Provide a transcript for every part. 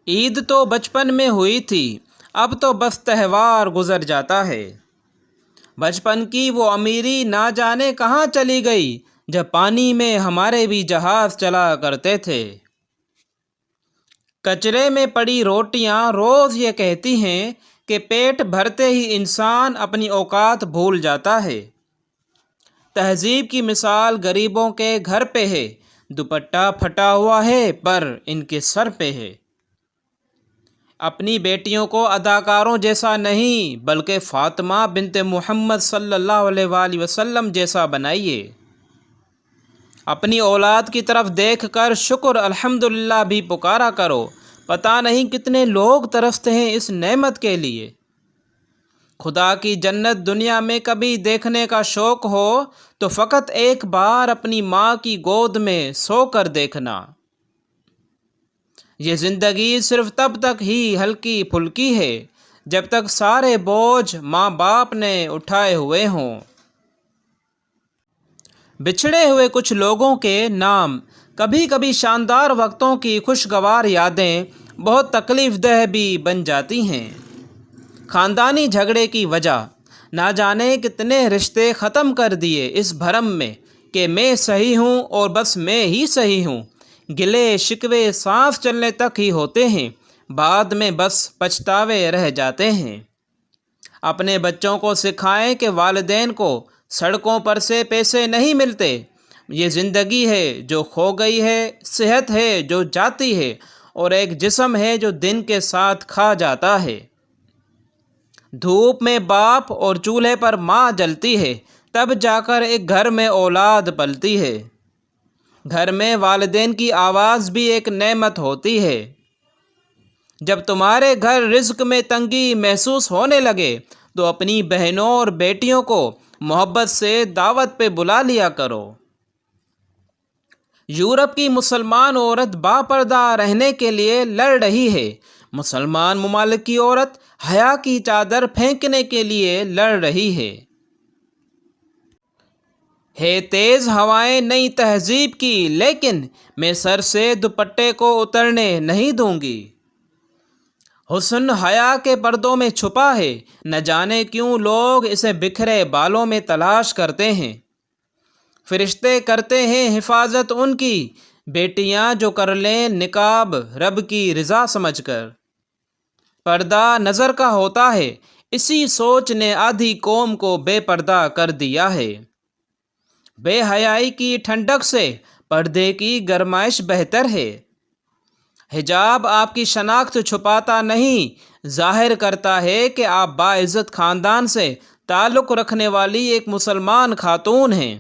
عید تو بچپن میں ہوئی تھی، اب تو بس تہوار گزر جاتا ہے۔ بچپن کی وہ امیری نہ جانے کہاں چلی گئی، جب پانی میں ہمارے بھی جہاز چلا کرتے تھے۔ کچرے میں پڑی روٹیاں روز یہ کہتی ہیں کہ پیٹ بھرتے ہی انسان اپنی اوقات بھول جاتا ہے۔ تہذیب کی مثال غریبوں کے گھر پہ ہے، دوپٹہ پھٹا ہوا ہے پر ان کے سر پہ ہے۔ اپنی بیٹیوں کو اداکاروں جیسا نہیں بلکہ فاطمہ بنت محمد صلی اللہ علیہ وآلہ وسلم جیسا بنائیے۔ اپنی اولاد کی طرف دیکھ کر شکر الحمدللہ بھی پکارا کرو، پتہ نہیں کتنے لوگ ترستے ہیں اس نعمت کے لیے۔ خدا کی جنت دنیا میں کبھی دیکھنے کا شوق ہو تو فقط ایک بار اپنی ماں کی گود میں سو کر دیکھنا۔ یہ زندگی صرف تب تک ہی ہلکی پھلکی ہے جب تک سارے بوجھ ماں باپ نے اٹھائے ہوئے ہوں۔ بچھڑے ہوئے کچھ لوگوں کے نام، کبھی کبھی شاندار وقتوں کی خوشگوار یادیں بہت تکلیف دہ بھی بن جاتی ہیں۔ خاندانی جھگڑے کی وجہ، نہ جانے کتنے رشتے ختم کر دیے اس بھرم میں کہ میں صحیح ہوں اور بس میں ہی صحیح ہوں۔ گلے شکوے سانس چلنے تک ہی ہوتے ہیں، بعد میں بس پچھتاوے رہ جاتے ہیں۔ اپنے بچوں کو سکھائیں کہ والدین کو سڑکوں پر سے پیسے نہیں ملتے، یہ زندگی ہے جو کھو گئی ہے، صحت ہے جو جاتی ہے اور ایک جسم ہے جو دن کے ساتھ کھا جاتا ہے۔ دھوپ میں باپ اور چولہے پر ماں جلتی ہے، تب جا کر ایک گھر میں اولاد پلتی ہے۔ گھر میں والدین کی آواز بھی ایک نعمت ہوتی ہے۔ جب تمہارے گھر رزق میں تنگی محسوس ہونے لگے تو اپنی بہنوں اور بیٹیوں کو محبت سے دعوت پہ بلا لیا کرو۔ یورپ کی مسلمان عورت باپردہ رہنے کے لیے لڑ رہی ہے، مسلمان ممالک کی عورت حیا کی چادر پھینکنے کے لیے لڑ رہی ہے۔ تیز ہوائیں نئی تہذیب کی، لیکن میں سر سے دوپٹے کو اترنے نہیں دوں گی۔ حسن حیا کے پردوں میں چھپا ہے، نہ جانے کیوں لوگ اسے بکھرے بالوں میں تلاش کرتے ہیں۔ فرشتے کرتے ہیں حفاظت ان کی، بیٹیاں جو کر لیں نقاب رب کی رضا سمجھ کر۔ پردہ نظر کا ہوتا ہے، اسی سوچ نے آدھی قوم کو بے پردہ کر دیا ہے۔ بے حیائی کی ٹھنڈک سے پردے کی گرمائش بہتر ہے۔ حجاب آپ کی شناخت چھپاتا نہیں، ظاہر کرتا ہے کہ آپ باعزت خاندان سے تعلق رکھنے والی ایک مسلمان خاتون ہیں۔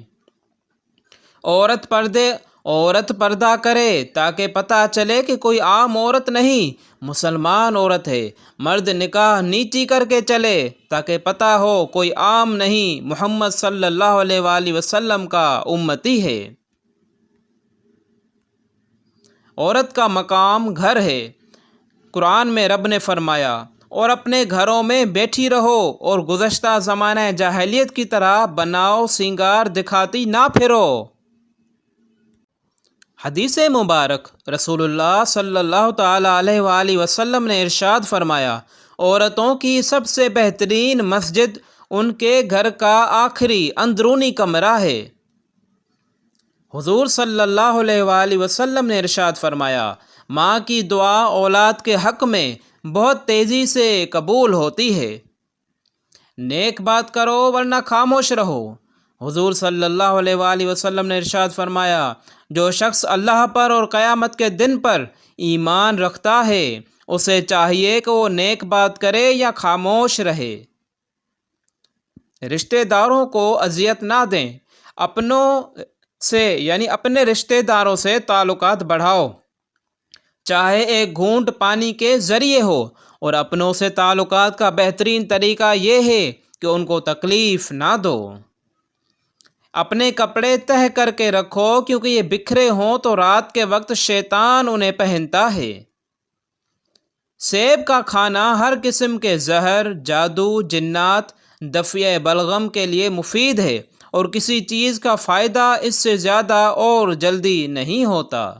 عورت پردہ کرے تاکہ پتہ چلے کہ کوئی عام عورت نہیں، مسلمان عورت ہے۔ مرد نکاح نیچی کر کے چلے تاکہ پتہ ہو کوئی عام نہیں، محمد صلی اللہ علیہ وآلہ وسلم کا امتی ہے۔ عورت کا مقام گھر ہے۔ قرآن میں رب نے فرمایا، اور اپنے گھروں میں بیٹھی رہو اور گزشتہ زمانہ جاہلیت کی طرح بناؤ سنگار دکھاتی نہ پھرو۔ حدیث مبارک، رسول اللہ صلی اللہ تعالیٰ علیہ وآلہ وسلم نے ارشاد فرمایا، عورتوں کی سب سے بہترین مسجد ان کے گھر کا آخری اندرونی کمرہ ہے۔ حضور صلی اللہ علیہ وآلہ وسلم نے ارشاد فرمایا، ماں کی دعا اولاد کے حق میں بہت تیزی سے قبول ہوتی ہے۔ نیک بات کرو ورنہ خاموش رہو۔ حضور صلی اللہ علیہ وآلہ وسلم نے ارشاد فرمایا، جو شخص اللہ پر اور قیامت کے دن پر ایمان رکھتا ہے اسے چاہیے کہ وہ نیک بات کرے یا خاموش رہے۔ رشتہ داروں کو اذیت نہ دیں، اپنے رشتہ داروں سے تعلقات بڑھاؤ، چاہے ایک گھونٹ پانی کے ذریعے ہو، اور اپنوں سے تعلقات کا بہترین طریقہ یہ ہے کہ ان کو تکلیف نہ دو۔ اپنے کپڑے تہہ کر کے رکھو، کیونکہ یہ بکھرے ہوں تو رات کے وقت شیطان انہیں پہنتا ہے۔ سیب کا کھانا ہر قسم کے زہر، جادو، جنات، دفع بلغم کے لیے مفید ہے، اور کسی چیز کا فائدہ اس سے زیادہ اور جلدی نہیں ہوتا۔